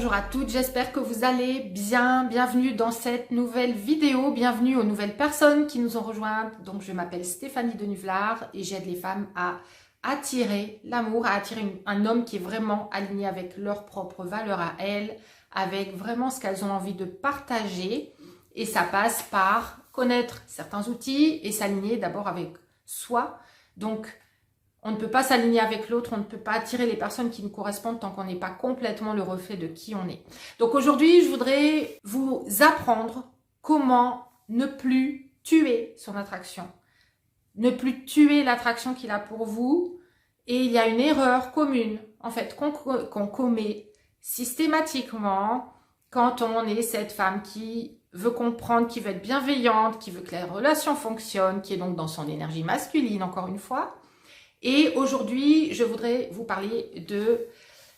bonjour à toutes, j'espère que vous allez bien. Bienvenue dans cette nouvelle vidéo, bienvenue aux nouvelles personnes qui nous ont rejointes. Donc je m'appelle Stéphanie Denuvlar et j'aide les femmes à attirer l'amour, à attirer un homme qui est vraiment aligné avec leurs propres valeurs à elles, avec vraiment ce qu'elles ont envie de partager. Et ça passe par connaître certains outils et s'aligner d'abord avec soi. Donc on ne peut pas s'aligner avec l'autre, on ne peut pas attirer les personnes qui nous correspondent tant qu'on n'est pas complètement le reflet de qui on est. Donc aujourd'hui, je voudrais vous apprendre comment ne plus tuer son attraction, ne plus tuer l'attraction qu'il a pour vous. Et il y a une erreur commune, en fait, qu'on commet systématiquement quand on est cette femme qui veut comprendre, qui veut être bienveillante, qui veut que la relation fonctionne, qui est donc dans son énergie masculine, encore une fois. Et aujourd'hui, je voudrais vous parler de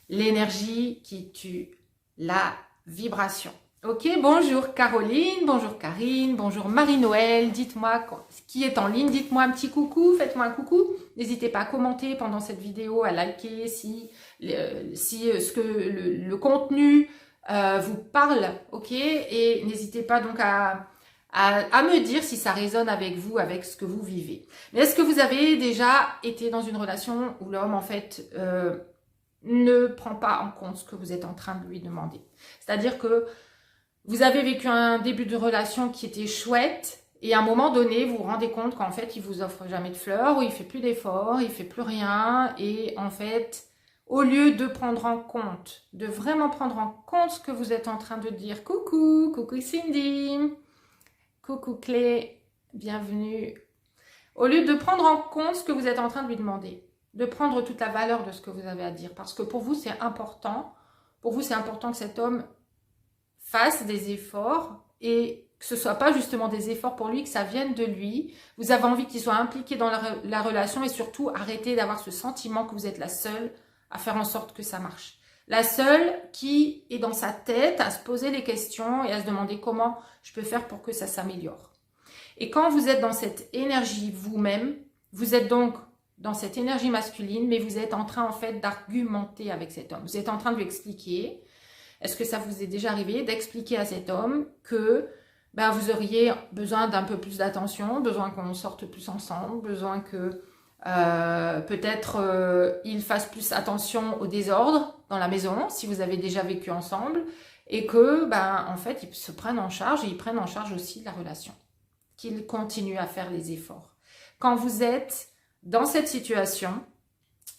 l'énergie qui tue, la vibration. Ok, bonjour Caroline, bonjour Karine, bonjour Marie-Noël, dites-moi qui est en ligne, dites-moi un petit coucou, faites-moi un coucou. N'hésitez pas à commenter pendant cette vidéo, à liker si le contenu vous parle, ok. Et n'hésitez pas donc à me dire si ça résonne avec vous, avec ce que vous vivez. Mais est-ce que vous avez déjà été dans une relation où l'homme, en fait, ne prend pas en compte ce que vous êtes en train de lui demander? C'est-à-dire que vous avez vécu un début de relation qui était chouette et à un moment donné, vous vous rendez compte qu'en fait, il vous offre jamais de fleurs, ou il fait plus d'efforts, il fait plus rien. Et en fait, au lieu de prendre en compte, de vraiment prendre en compte ce que vous êtes en train de dire, coucou Cindy, coucou Clé, bienvenue. Au lieu de prendre en compte ce que vous êtes en train de lui demander, de prendre toute la valeur de ce que vous avez à dire, parce que pour vous c'est important. Pour vous c'est important que cet homme fasse des efforts et que ce soit pas justement des efforts pour lui, que ça vienne de lui. Vous avez envie qu'il soit impliqué dans la relation et surtout arrêtez d'avoir ce sentiment que vous êtes la seule à faire en sorte que ça marche. La seule qui est dans sa tête à se poser les questions et à se demander comment je peux faire pour que ça s'améliore. Et quand vous êtes dans cette énergie vous-même, vous êtes donc dans cette énergie masculine, mais vous êtes en train en fait d'argumenter avec cet homme. Vous êtes en train de lui expliquer, est-ce que ça vous est déjà arrivé d'expliquer à cet homme que vous auriez besoin d'un peu plus d'attention, besoin qu'on sorte plus ensemble, besoin que peut-être il fasse plus attention au désordre dans la maison si vous avez déjà vécu ensemble et que en fait ils se prennent en charge et ils prennent en charge aussi la relation, qu'ils continuent à faire les efforts. Quand vous êtes dans cette situation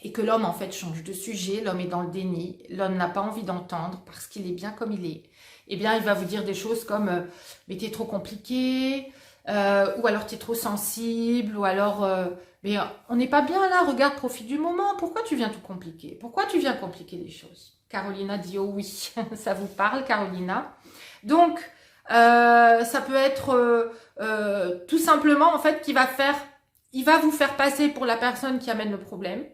et que l'homme en fait change de sujet, l'homme est dans le déni, l'homme n'a pas envie d'entendre parce qu'il est bien comme il est, eh bien il va vous dire des choses comme mais t'es trop compliqué, ou alors t'es trop sensible, ou alors mais on n'est pas bien là, regarde, profite du moment, pourquoi tu viens tout compliquer? Pourquoi tu viens compliquer les choses? Carolina dit oh oui, ça vous parle Carolina. Donc ça peut être tout simplement en fait il va vous faire passer pour la personne qui amène le problème,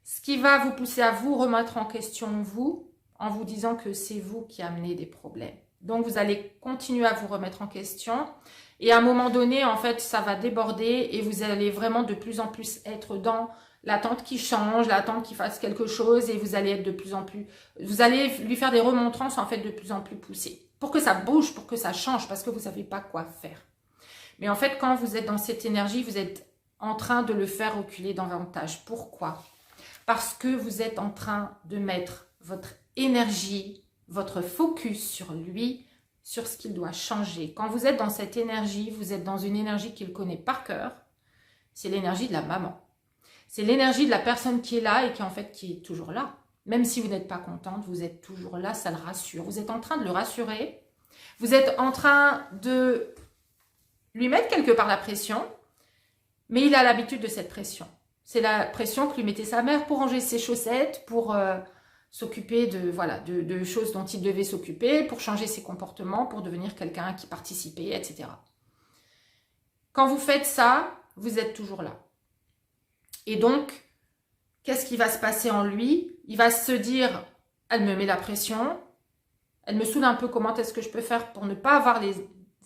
ce qui va vous pousser à vous remettre en question vous, en vous disant que c'est vous qui amenez des problèmes. Donc vous allez continuer à vous remettre en question. Et à un moment donné, en fait, ça va déborder et vous allez vraiment de plus en plus être dans l'attente qui change, l'attente qui fasse quelque chose et vous allez être de plus en plus... Vous allez lui faire des remontrances, en fait, de plus en plus poussées. Pour que ça bouge, pour que ça change, parce que vous ne savez pas quoi faire. Mais en fait, quand vous êtes dans cette énergie, vous êtes en train de le faire reculer davantage. Pourquoi? Parce que vous êtes en train de mettre votre énergie, votre focus sur lui, sur ce qu'il doit changer. Quand vous êtes dans cette énergie, vous êtes dans une énergie qu'il connaît par cœur. C'est l'énergie de la maman. C'est l'énergie de la personne qui est là et qui est toujours là. Même si vous n'êtes pas contente, vous êtes toujours là, ça le rassure. Vous êtes en train de le rassurer. Vous êtes en train de lui mettre quelque part la pression, mais il a l'habitude de cette pression. C'est la pression que lui mettait sa mère pour ranger ses chaussettes, pour s'occuper de choses dont il devait s'occuper, pour changer ses comportements, pour devenir quelqu'un qui participait, etc. Quand vous faites ça, vous êtes toujours là. Et donc, qu'est-ce qui va se passer en lui? Il va se dire, elle me met la pression, elle me saoule un peu, comment est-ce que je peux faire pour ne pas avoir les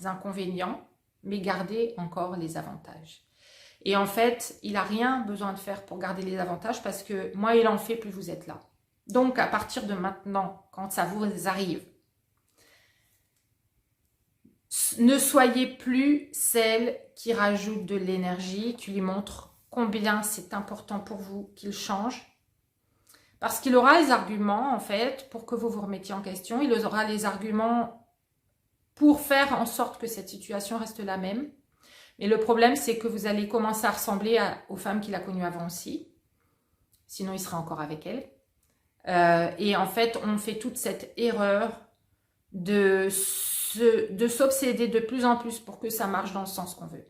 inconvénients, mais garder encore les avantages. Et en fait, il n'a rien besoin de faire pour garder les avantages parce que moins il en fait, plus vous êtes là. Donc, à partir de maintenant, quand ça vous arrive, ne soyez plus celle qui rajoute de l'énergie, qui lui montre combien c'est important pour vous qu'il change. Parce qu'il aura les arguments, en fait, pour que vous vous remettiez en question. Il aura les arguments pour faire en sorte que cette situation reste la même. Mais le problème, c'est que vous allez commencer à ressembler aux femmes qu'il a connues avant aussi. Sinon, il sera encore avec elles. Et en fait, on fait toute cette erreur de s'obséder de plus en plus pour que ça marche dans le sens qu'on veut.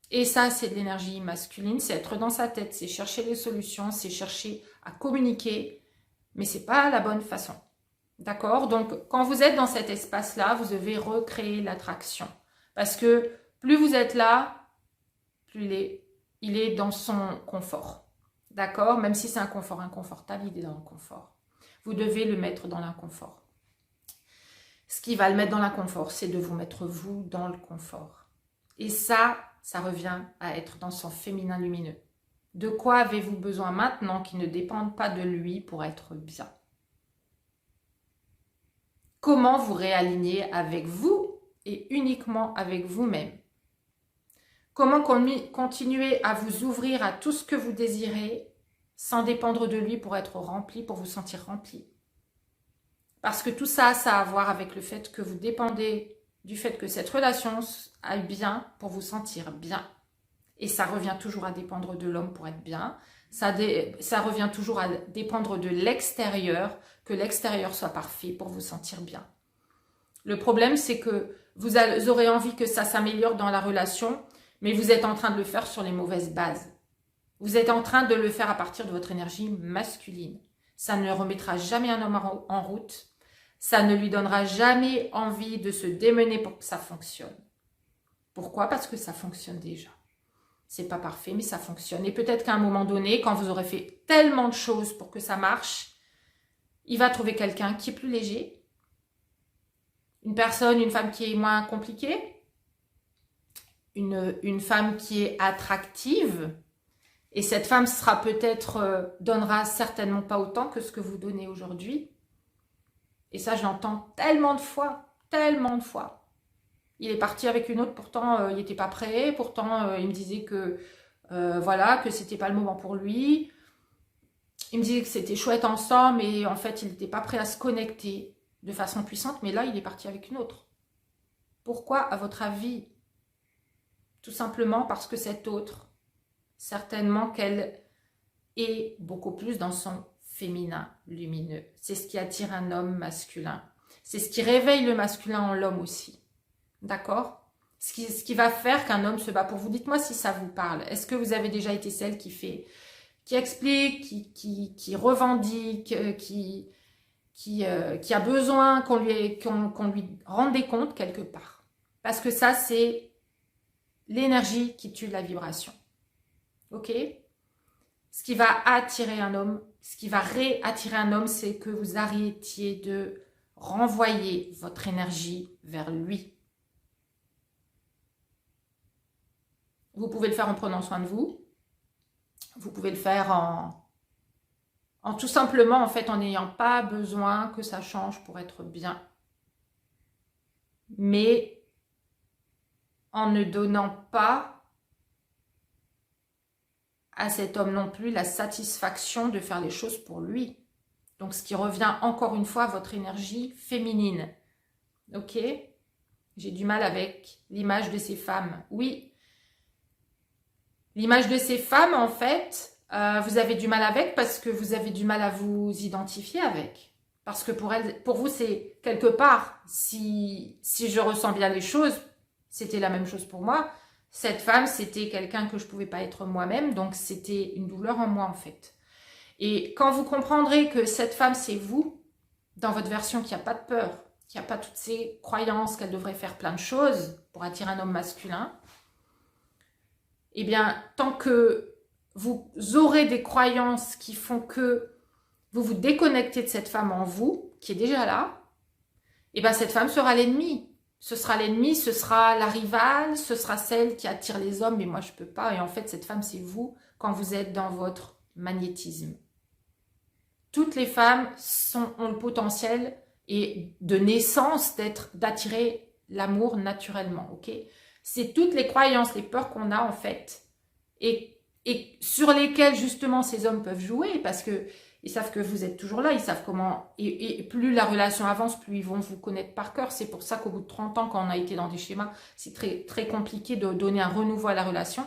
Et ça, c'est de l'énergie masculine, c'est être dans sa tête, c'est chercher les solutions, c'est chercher à communiquer, mais c'est pas la bonne façon. D'accord? Donc, quand vous êtes dans cet espace-là, vous devez recréer l'attraction. Parce que plus vous êtes là, plus il est dans son confort. D'accord? Même si c'est un confort inconfortable, il est dans le confort. Vous devez le mettre dans l'inconfort. Ce qui va le mettre dans l'inconfort, c'est de vous mettre vous dans le confort. Et ça revient à être dans son féminin lumineux. De quoi avez-vous besoin maintenant qui ne dépende pas de lui pour être bien? Comment vous réaligner avec vous et uniquement avec vous-même? Comment continuer à vous ouvrir à tout ce que vous désirez sans dépendre de lui pour être rempli, pour vous sentir rempli? Parce que tout ça, ça a à voir avec le fait que vous dépendez du fait que cette relation aille bien pour vous sentir bien. Et ça revient toujours à dépendre de l'homme pour être bien. Ça revient toujours à dépendre de l'extérieur, que l'extérieur soit parfait pour vous sentir bien. Le problème, c'est que vous aurez envie que ça s'améliore dans la relation, mais vous êtes en train de le faire sur les mauvaises bases. Vous êtes en train de le faire à partir de votre énergie masculine. Ça ne remettra jamais un homme en route. Ça ne lui donnera jamais envie de se démener pour que ça fonctionne. Pourquoi? Parce que ça fonctionne déjà. C'est pas parfait, mais ça fonctionne. Et peut-être qu'à un moment donné, quand vous aurez fait tellement de choses pour que ça marche, il va trouver quelqu'un qui est plus léger. Une femme qui est moins compliquée. Une femme qui est attractive. Et cette femme sera peut-être, donnera certainement pas autant que ce que vous donnez aujourd'hui. Et ça, je l'entends tellement de fois, tellement de fois. Il est parti avec une autre, pourtant il n'était pas prêt, pourtant il me disait que voilà, que c'était pas le moment pour lui. Il me disait que c'était chouette ensemble, mais en fait il n'était pas prêt à se connecter de façon puissante, mais là il est parti avec une autre. Pourquoi, à votre avis? Tout simplement parce que cette autre, certainement qu'elle est beaucoup plus dans son féminin lumineux. C'est ce qui attire un homme masculin. C'est ce qui réveille le masculin en l'homme aussi. D'accord? Ce qui va faire qu'un homme se bat pour vous. Dites-moi si ça vous parle. Est-ce que vous avez déjà été celle qui explique, qui revendique, qui a besoin qu'on lui rende des comptes quelque part? Parce que ça, c'est l'énergie qui tue la vibration. Ok? Ce qui va attirer un homme, ce qui va réattirer un homme, c'est que vous arrêtiez de renvoyer votre énergie vers lui. Vous pouvez le faire en prenant soin de vous. Vous pouvez le faire en tout simplement, en fait, en n'ayant pas besoin que ça change pour être bien. Mais en ne donnant pas à cet homme non plus la satisfaction de faire les choses pour lui. Donc, ce qui revient encore une fois à votre énergie féminine. Ok? J'ai du mal avec l'image de ces femmes. Oui, l'image de ces femmes, en fait, vous avez du mal avec parce que vous avez du mal à vous identifier avec. Parce que pour vous, c'est quelque part, si je ressens bien les choses, c'était la même chose pour moi. Cette femme, c'était quelqu'un que je ne pouvais pas être moi-même, donc c'était une douleur en moi en fait. Et quand vous comprendrez que cette femme, c'est vous, dans votre version qui n'a pas de peur, qui n'a pas toutes ces croyances qu'elle devrait faire plein de choses pour attirer un homme masculin, eh bien, tant que vous aurez des croyances qui font que vous vous déconnectez de cette femme en vous, qui est déjà là, eh bien, cette femme sera l'ennemi. Ce sera l'ennemi, ce sera la rivale, ce sera celle qui attire les hommes, mais moi je ne peux pas. Et en fait, cette femme, c'est vous quand vous êtes dans votre magnétisme. toutes les femmes ont le potentiel et de naissance d'attirer l'amour naturellement, ok? C'est toutes les croyances, les peurs qu'on a en fait et sur lesquelles justement ces hommes peuvent jouer parce que ils savent que vous êtes toujours là, ils savent comment, et plus la relation avance, plus ils vont vous connaître par cœur. C'est pour ça qu'au bout de 30 ans, quand on a été dans des schémas, c'est très, très compliqué de donner un renouveau à la relation.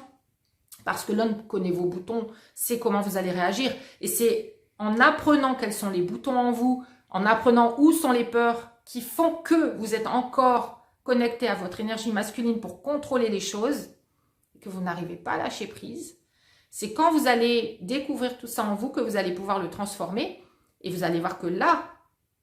Parce que l'homme connaît vos boutons, sait comment vous allez réagir. Et c'est en apprenant quels sont les boutons en vous, en apprenant où sont les peurs qui font que vous êtes encore connecté à votre énergie masculine pour contrôler les choses, et que vous n'arrivez pas à lâcher prise. C'est quand vous allez découvrir tout ça en vous que vous allez pouvoir le transformer et vous allez voir que là,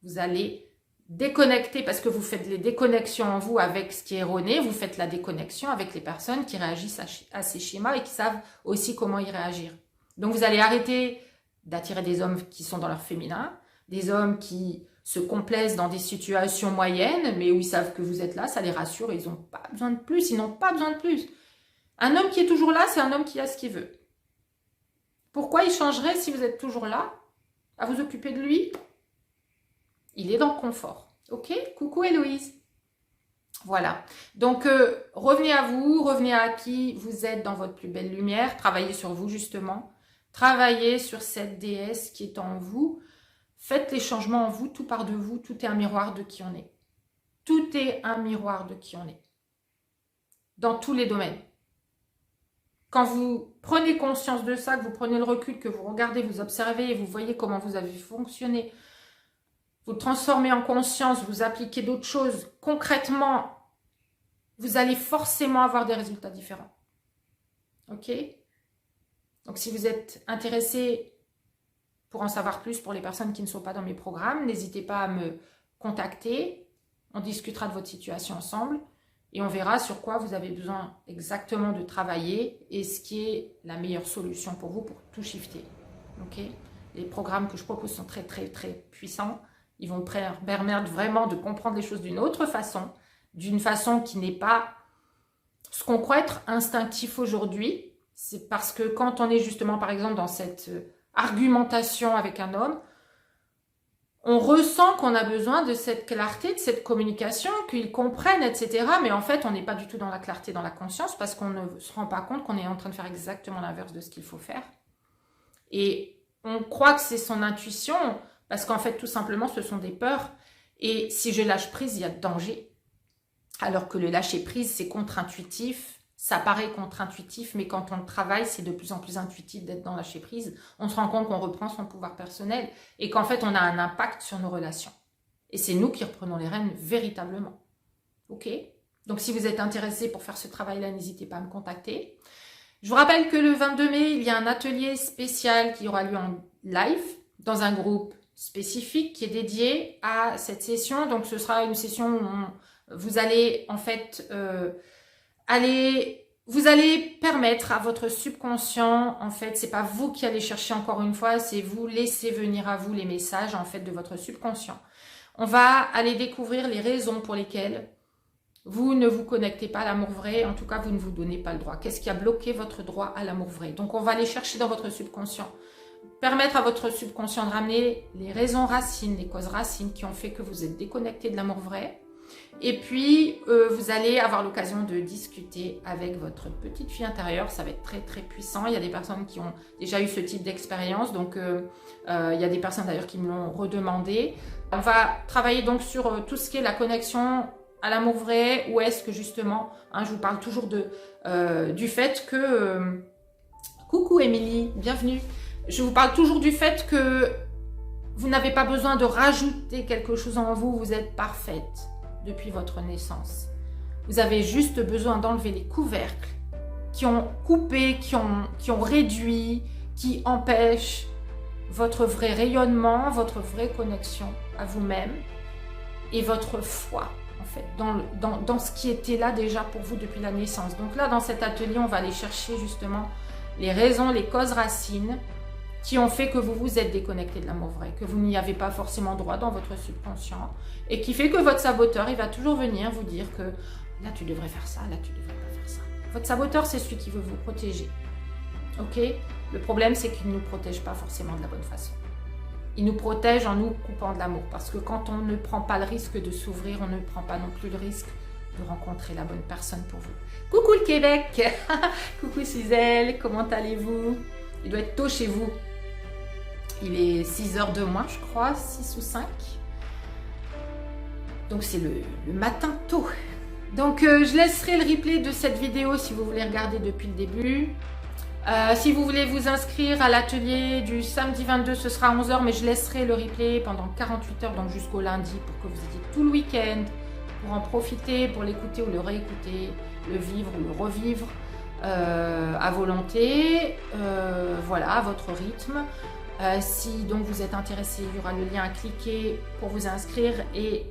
vous allez déconnecter parce que vous faites les déconnexions en vous avec ce qui est erroné, vous faites la déconnexion avec les personnes qui réagissent à ces schémas et qui savent aussi comment y réagir. Donc vous allez arrêter d'attirer des hommes qui sont dans leur féminin, des hommes qui se complaisent dans des situations moyennes mais où ils savent que vous êtes là, ça les rassure, ils n'ont pas besoin de plus, ils n'ont pas besoin de plus. Un homme qui est toujours là, c'est un homme qui a ce qu'il veut. Pourquoi il changerait si vous êtes toujours là, à vous occuper de lui? Il est dans le confort. Ok? Coucou Héloïse. Voilà. Donc, revenez à vous, revenez à qui vous êtes dans votre plus belle lumière. Travaillez sur vous, justement. Travaillez sur cette déesse qui est en vous. Faites les changements en vous, tout part de vous. Tout est un miroir de qui on est. Tout est un miroir de qui on est. Dans tous les domaines. Quand vous prenez conscience de ça, que vous prenez le recul, que vous regardez, vous observez et vous voyez comment vous avez fonctionné, vous transformez en conscience, vous appliquez d'autres choses, concrètement, vous allez forcément avoir des résultats différents. Ok? Donc, si vous êtes intéressé pour en savoir plus pour les personnes qui ne sont pas dans mes programmes, n'hésitez pas à me contacter. On discutera de votre situation ensemble. Et on verra sur quoi vous avez besoin exactement de travailler et ce qui est la meilleure solution pour vous pour tout shifter. Ok? Les programmes que je propose sont très, très, très puissants. Ils vont permettre vraiment de comprendre les choses d'une autre façon, d'une façon qui n'est pas ce qu'on croit être instinctif aujourd'hui. C'est parce que quand on est justement, par exemple, dans cette argumentation avec un homme, on ressent qu'on a besoin de cette clarté, de cette communication, qu'ils comprennent, etc. Mais en fait, on n'est pas du tout dans la clarté, dans la conscience, parce qu'on ne se rend pas compte qu'on est en train de faire exactement l'inverse de ce qu'il faut faire. Et on croit que c'est son intuition, parce qu'en fait, tout simplement, ce sont des peurs. Et si je lâche prise, il y a danger. Alors que le lâcher prise, c'est contre-intuitif. Ça paraît contre-intuitif, mais quand on le travaille, c'est de plus en plus intuitif d'être dans lâcher prise. On se rend compte qu'on reprend son pouvoir personnel et qu'en fait, on a un impact sur nos relations. Et c'est nous qui reprenons les rênes véritablement. Ok? Donc, si vous êtes intéressé pour faire ce travail-là, n'hésitez pas à me contacter. Je vous rappelle que le 22 mai, il y a un atelier spécial qui aura lieu en live dans un groupe spécifique qui est dédié à cette session. Donc, ce sera une session où vous allez en fait... vous allez permettre à votre subconscient, en fait, c'est pas vous qui allez chercher encore une fois, c'est vous laisser venir à vous les messages, en fait, de votre subconscient. On va aller découvrir les raisons pour lesquelles vous ne vous connectez pas à l'amour vrai, en tout cas, vous ne vous donnez pas le droit. Qu'est-ce qui a bloqué votre droit à l'amour vrai? Donc, on va aller chercher dans votre subconscient, permettre à votre subconscient de ramener les raisons racines, les causes racines qui ont fait que vous êtes déconnecté de l'amour vrai. Et puis, vous allez avoir l'occasion de discuter avec votre petite fille intérieure. Ça va être très, très puissant. Il y a des personnes qui ont déjà eu ce type d'expérience. Donc, il y a des personnes d'ailleurs qui me l'ont redemandé. On va travailler donc sur tout ce qui est la connexion à l'amour vrai. Où est-ce que justement, je vous parle toujours du fait que... coucou Émilie, bienvenue. Je vous parle toujours du fait que vous n'avez pas besoin de rajouter quelque chose en vous. Vous êtes parfaite depuis votre naissance. Vous avez juste besoin d'enlever les couvercles qui ont coupé, qui ont réduit, qui empêchent votre vrai rayonnement, votre vraie connexion à vous-même et votre foi, en fait, dans ce qui était là déjà pour vous depuis la naissance. Donc là, dans cet atelier, on va aller chercher justement les raisons, les causes racines qui ont fait que vous vous êtes déconnecté de l'amour vrai, que vous n'y avez pas forcément droit dans votre subconscient, et qui fait que votre saboteur, il va toujours venir vous dire que là, tu devrais faire ça, là, tu devrais pas faire ça. Votre saboteur, c'est celui qui veut vous protéger. Ok? Le problème, c'est qu'il ne nous protège pas forcément de la bonne façon. Il nous protège en nous coupant de l'amour. Parce que quand on ne prend pas le risque de s'ouvrir, on ne prend pas non plus le risque de rencontrer la bonne personne pour vous. Coucou le Québec. Coucou Cisèle, comment allez-vous? Il doit être tôt chez vous. Il est 6h de moins, je crois, 6 ou 5. Donc c'est le matin tôt. Donc je laisserai le replay de cette vidéo si vous voulez regarder depuis le début. Si vous voulez vous inscrire à l'atelier du samedi 22, ce sera à 11h, mais je laisserai le replay pendant 48 heures, donc jusqu'au lundi, pour que vous ayez tout le week-end, pour en profiter, pour l'écouter ou le réécouter, le vivre ou le revivre à volonté, voilà, à votre rythme. Si donc vous êtes intéressé, il y aura le lien à cliquer pour vous inscrire et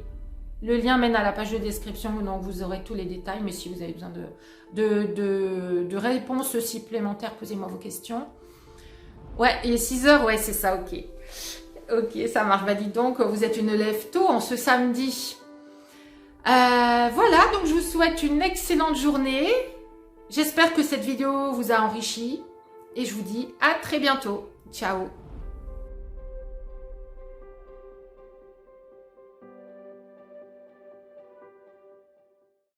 le lien mène à la page de description, donc vous aurez tous les détails. Mais si vous avez besoin de réponses supplémentaires, posez-moi vos questions. Ouais, il est 6h, ouais, c'est ça, ok. Ok, ça marche. Bah, dites donc, vous êtes une lève tôt en ce samedi. Voilà, donc je vous souhaite une excellente journée. J'espère que cette vidéo vous a enrichi. Et je vous dis à très bientôt. Ciao.